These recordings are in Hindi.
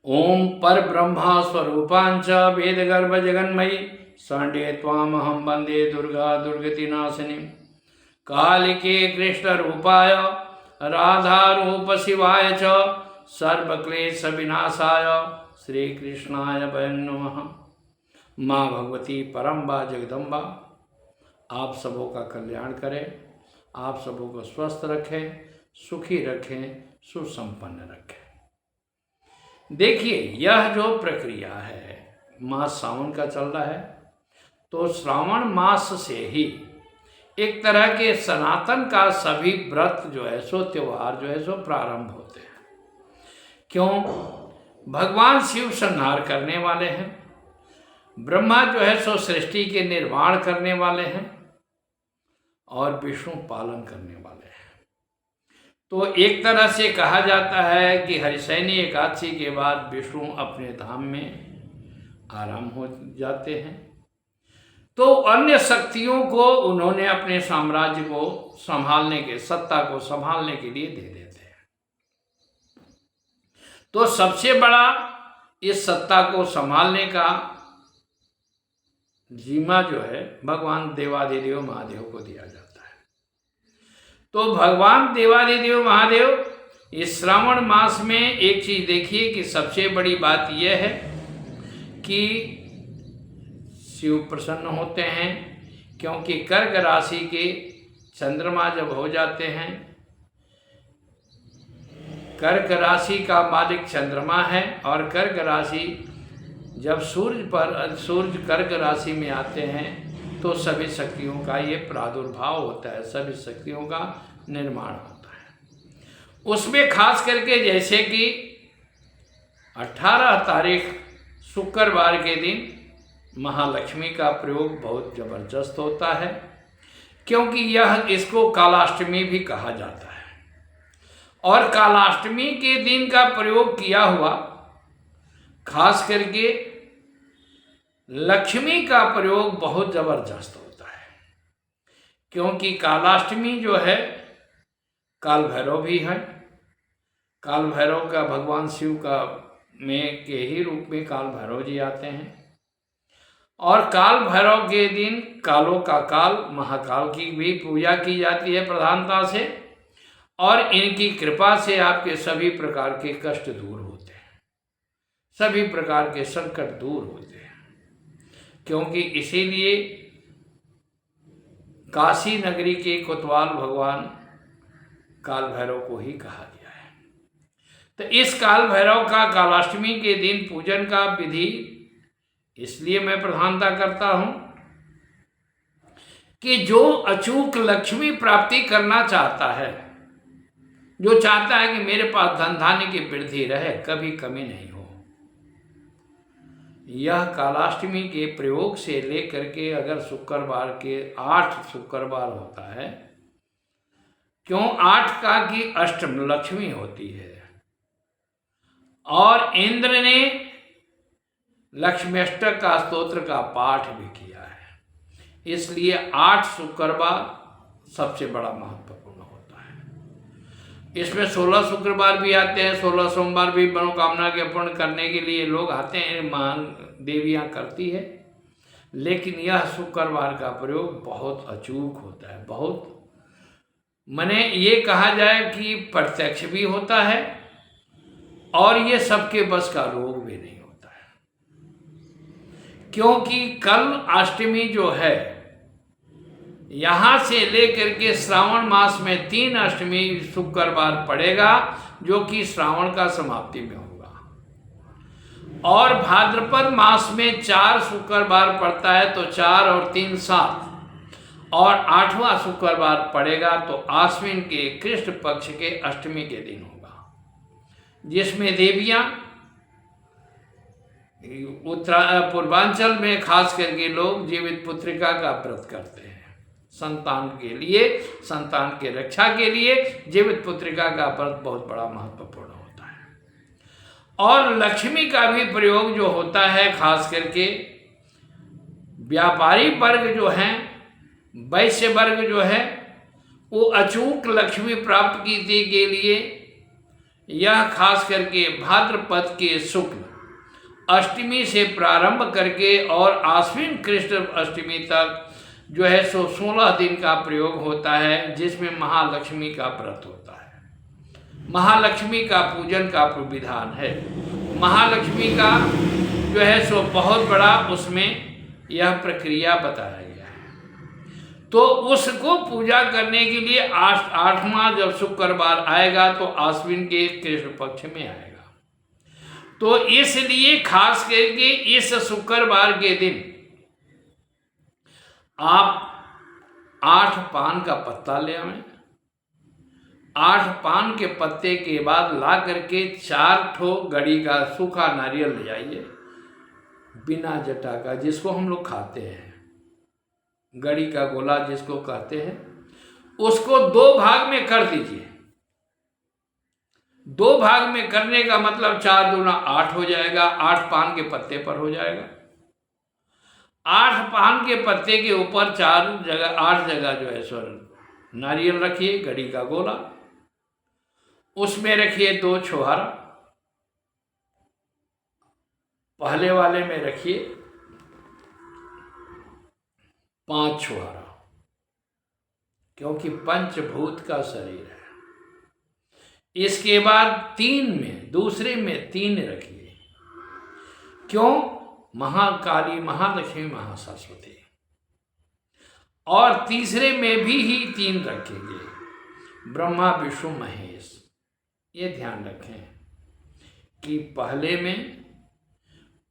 ओम पर ब्रह्मा स्वरूपांच वेदगर्भ जगन्मयी संडे त्वामहं वंदे दुर्गा दुर्गति नाशिनी कालिके कृष्ण रूपाय राधा रूप शिवाय च सर्वक्लेश विनाशाय श्री कृष्णाय वयं नमः। माँ भगवती परम्बा जगदम्बा आप सबों का कल्याण करें, आप सबों को स्वस्थ रखें, सुखी रखें, सुसंपन्न रखें। देखिए, यह जो प्रक्रिया है, मास सावन का चल रहा है, तो श्रावण मास से ही एक तरह के सनातन का सभी व्रत जो है सो त्योहार जो है सो प्रारंभ होते हैं। क्यों? भगवान शिव संहार करने वाले हैं, ब्रह्मा जो है सो सृष्टि के निर्माण करने वाले हैं और विष्णु पालन करने वाले हैं। तो एक तरह से कहा जाता है कि हरिशयनी एकादशी के बाद विष्णु अपने धाम में आराम हो जाते हैं, तो अन्य शक्तियों को उन्होंने अपने साम्राज्य को संभालने के, सत्ता को संभालने के लिए दे देते हैं। तो सबसे बड़ा इस सत्ता को संभालने का जिम्मा जो है भगवान देवादिदेव महादेव को दिया जाता है। तो भगवान देवादिदेव महादेव इस श्रावण मास में एक चीज देखिए कि सबसे बड़ी बात यह है कि शिव प्रसन्न होते हैं, क्योंकि कर्क राशि के चंद्रमा जब हो जाते हैं, कर्क राशि का मालिक चंद्रमा है, और कर्क राशि जब सूर्य कर्क राशि में आते हैं तो सभी शक्तियों का ये प्रादुर्भाव होता है, सभी शक्तियों का निर्माण होता है। उसमें खास करके जैसे कि 18 तारीख शुक्रवार के दिन महालक्ष्मी का प्रयोग बहुत जबरदस्त होता है, क्योंकि इसको कालाष्टमी भी कहा जाता है। और कालाष्टमी के दिन का प्रयोग किया हुआ खास करके लक्ष्मी का प्रयोग बहुत जबरदस्त होता है, क्योंकि कालाष्टमी जो है काल भैरव भी है। काल भैरव का भगवान शिव का के ही रूप में काल भैरव जी आते हैं, और काल भैरव के दिन कालों का काल महाकाल की भी पूजा की जाती है प्रधानता से, और इनकी कृपा से आपके सभी प्रकार के कष्ट दूर होते हैं, सभी प्रकार के संकट दूर होते हैं। क्योंकि इसीलिए काशी नगरी के कोतवाल भगवान काल भैरव को ही कहा गया है। तो इस काल भैरव का कालाष्टमी के दिन पूजन का विधि इसलिए मैं प्रधानता करता हूं कि जो अचूक लक्ष्मी प्राप्ति करना चाहता है, जो चाहता है कि मेरे पास धन धान्य की वृद्धि रहे, कभी कमी नहीं हो, यह कालाष्टमी के प्रयोग से लेकर के अगर शुक्रवार के 8 शुक्रवार होता है, क्यों 8 का की अष्टम लक्ष्मी होती है, और इंद्र ने लक्ष्मी अष्टक का स्तोत्र का पाठ भी किया है, इसलिए 8 शुक्रवार सबसे बड़ा महत्वपूर्ण होता है। इसमें 16 शुक्रवार भी आते हैं, 16 सोमवार भी मनोकामना के पूर्ण करने के लिए लोग आते हैं, मां देवियां करती है, लेकिन यह शुक्रवार का प्रयोग बहुत अचूक होता है, बहुत मने ये कहा जाए कि प्रत्यक्ष भी होता है, और ये सबके बस का रोग भी नहीं होता है। क्योंकि कल अष्टमी जो है, यहां से लेकर के श्रावण मास में 3 अष्टमी शुक्रवार पड़ेगा, जो कि श्रावण का समाप्ति में होगा, और भाद्रपद मास में 4 शुक्रवार पड़ता है, तो 4 और 3 7, और 8वां शुक्रवार पड़ेगा तो आश्विन के कृष्ण पक्ष के अष्टमी के दिन होगा, जिसमें देवियां पूर्वांचल में खास करके लोग जीवित पुत्रिका का व्रत करते हैं, संतान के लिए, संतान के रक्षा के लिए जीवित पुत्रिका का व्रत बहुत बड़ा महत्वपूर्ण होता है। और लक्ष्मी का भी प्रयोग जो होता है, खास करके व्यापारी वर्ग जो हैं, वैश्य वर्ग जो है, वो अचूक लक्ष्मी प्राप्त की के लिए यह खास करके भाद्रपद के शुक्ल अष्टमी से प्रारंभ करके और आश्विन कृष्ण अष्टमी तक जो है सो 16 दिन का प्रयोग होता है, जिसमें महालक्ष्मी का व्रत होता है। महालक्ष्मी का पूजन का विधान है। महालक्ष्मी का जो है सो बहुत बड़ा उसमें यह प्रक्रिया बताया गया है। तो उसको पूजा करने के लिए आठवां जब शुक्रवार आएगा तो आश्विन के कृष्ण पक्ष में आएगा। तो इसलिए खास करके इस शुक्रवार के दिन आप 8 पान का पत्ता ले आवें। 8 पान के पत्ते के बाद ला करके 4 ठो गड़ी का सूखा नारियल ले आइए, बिना जटा का, जिसको हम लोग खाते हैं, गड़ी का गोला जिसको कहते हैं, उसको 2 भाग में कर दीजिए। 2 भाग में करने का मतलब 4 दूना 8 हो जाएगा। 8 पान के पत्ते पर हो जाएगा। 8 पान के पत्ते के ऊपर 8 जगह जो है सो नारियल रखिए, गड़ी का गोला, उसमें रखिए 2 छुहारा, पहले वाले में रखिए 5 छुहारा, क्योंकि पंचभूत का शरीर है। इसके बाद 3 में, दूसरे में 3 रखिए। क्यों? महाकाली, महालक्ष्मी, महासरस्वती। और तीसरे में भी ही 3 रखेंगे, ब्रह्मा विष्णु महेश। ये ध्यान रखें कि पहले में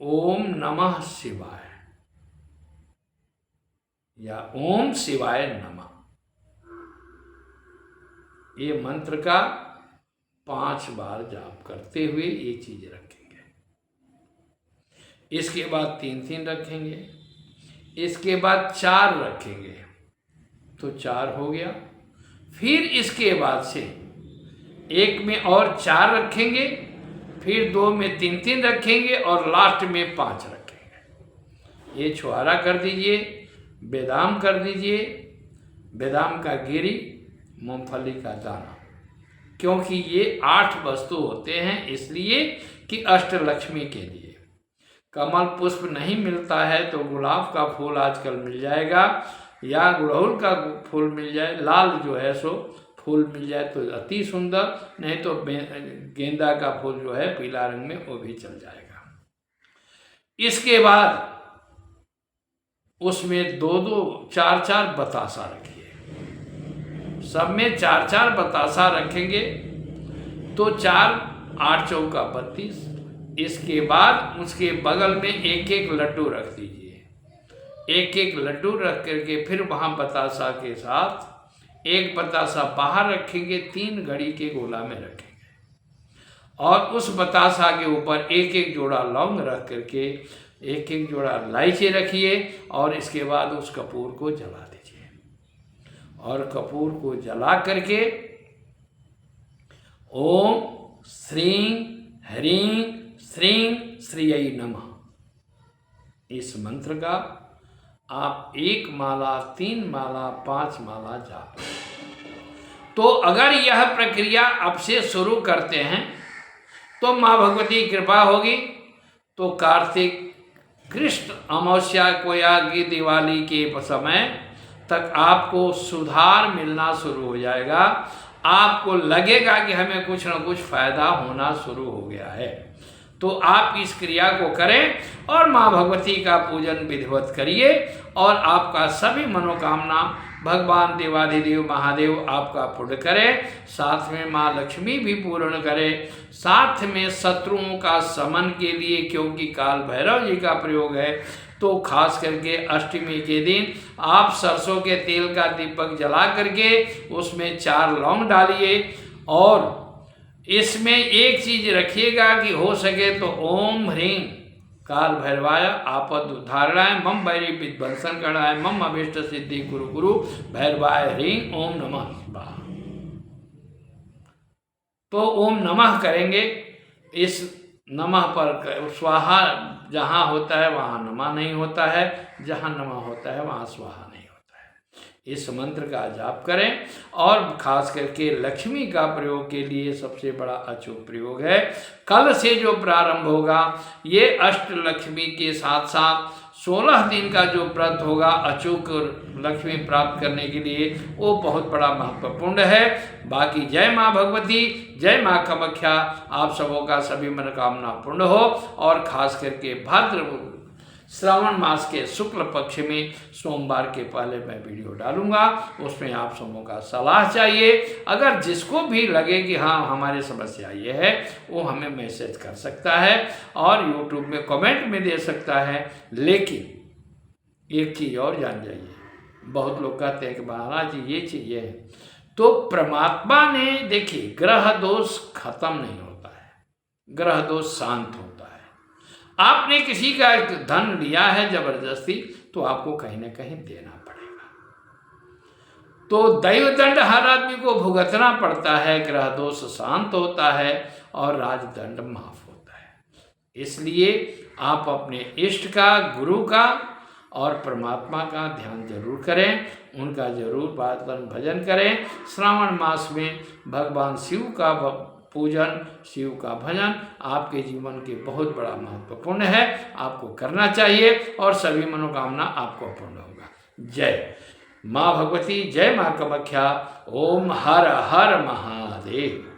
ओम नमः शिवाय या ओम शिवाय नमः, ये मंत्र का 5 बार जाप करते हुए ये चीज रखेंगे। इसके बाद 3 रखेंगे। इसके बाद 4 रखेंगे, तो 4 हो गया। फिर इसके बाद से 1 में और 4 रखेंगे, फिर 2 में 3 रखेंगे और लास्ट में 5 रखेंगे। ये छुहारा कर दीजिए, बेदाम कर दीजिए, बेदाम का गिरी, मूंगफली का दाना, क्योंकि ये 8 वस्तु होते हैं, इसलिए कि अष्टलक्ष्मी के लिए। कमल पुष्प नहीं मिलता है तो गुलाब का फूल आजकल मिल जाएगा, या गुड़हल का फूल मिल जाए, लाल जो है सो फूल मिल जाए तो अति सुंदर, नहीं तो गेंदा का फूल जो है पीला रंग में, वो भी चल जाएगा। इसके बाद उसमें 2-2, 4-4 बतासा रखिए। सब में 4-4 बतासा रखेंगे तो 4, 8 चौका 32। इसके बाद उसके बगल में 1-1 लड्डू रख दीजिए। 1-1 लड्डू रख करके फिर वहाँ बतासा के साथ 1 बतासा बाहर रखेंगे, 3 घड़ी के गोला में रखेंगे और उस बतासा के ऊपर 1-1 जोड़ा लौंग रख करके 1-1 जोड़ा इलायची रखिए और इसके बाद उस कपूर को जला दीजिए। और कपूर को जला करके ओम श्रीं ह्रीं श्रीं श्रीयै नमः, इस मंत्र का आप 1 माला, 3 माला, 5 माला जाप। तो अगर यह प्रक्रिया अब से शुरू करते हैं तो माँ भगवती कृपा होगी, तो कार्तिक कृष्ण अमावस्या को या की दिवाली के समय तक आपको सुधार मिलना शुरू हो जाएगा। आपको लगेगा कि हमें कुछ न कुछ फायदा होना शुरू हो गया है। तो आप इस क्रिया को करें और माँ भगवती का पूजन विधिवत करिए और आपका सभी मनोकामना भगवान देवाधिदेव महादेव आपका पूर्ण करे, साथ में माँ लक्ष्मी भी पूर्ण करे, साथ में शत्रुओं का समन के लिए, क्योंकि काल भैरव जी का प्रयोग है, तो खास करके अष्टमी के दिन आप सरसों के तेल का दीपक जला करके उसमें 4 लौंग डालिए और इसमें एक चीज रखिएगा कि हो सके तो ओम ह्रीं काल भैरवाय आपद उद्धारणाय मम वैरी विध्वंसन करणाय मम अभीष्ट सिद्धि गुरु गुरु भैरवाय ह्रीं ओम नमः शिवाय। तो ओम नमः करेंगे। इस नमः पर स्वाहा जहाँ होता है वहाँ नमः नहीं होता है, जहाँ नमः होता है वहाँ स्वाहा नहीं होता है। इस मंत्र का जाप करें। और खास करके लक्ष्मी का प्रयोग के लिए सबसे बड़ा अचूक प्रयोग है। कल से जो प्रारंभ होगा ये अष्टलक्ष्मी के साथ साथ 16 दिन का जो व्रत होगा अचूक लक्ष्मी प्राप्त करने के लिए, वो बहुत बड़ा महत्वपूर्ण है। बाकी जय माँ भगवती, जय माँ कामाख्या, आप सबों का सभी मनोकामना पूर्ण हो। और खास करके भाद्र श्रावण मास के शुक्ल पक्ष में सोमवार के पहले मैं वीडियो डालूंगा, उसमें आप सबों का सलाह चाहिए। अगर जिसको भी लगे कि हाँ हमारी समस्या ये है, वो हमें मैसेज कर सकता है और यूट्यूब में कमेंट में दे सकता है। लेकिन एक चीज़ और जान जाइए, बहुत लोग कहते हैं कि महाराज ये चीज़ है, तो परमात्मा ने देखिए ग्रह दोष खत्म नहीं होता है, ग्रह दोष शांत होता है। आपने किसी का धन लिया है जबरदस्ती, तो आपको कहीं ना कहीं देना पड़ेगा। तो दैवदंड हर आदमी को भुगतना पड़ता है, ग्रह दोष शांत होता है और राजदंड माफ होता है। इसलिए आप अपने इष्ट का, गुरु का और परमात्मा का ध्यान जरूर करें, उनका जरूर भजन करें। श्रावण मास में भगवान शिव का पूजन, शिव का भजन आपके जीवन के बहुत बड़ा महत्वपूर्ण है, आपको करना चाहिए और सभी मनोकामना आपको पूर्ण होगा। जय माँ भगवती, जय माँ कामाख्या, ओम हर हर महादेव।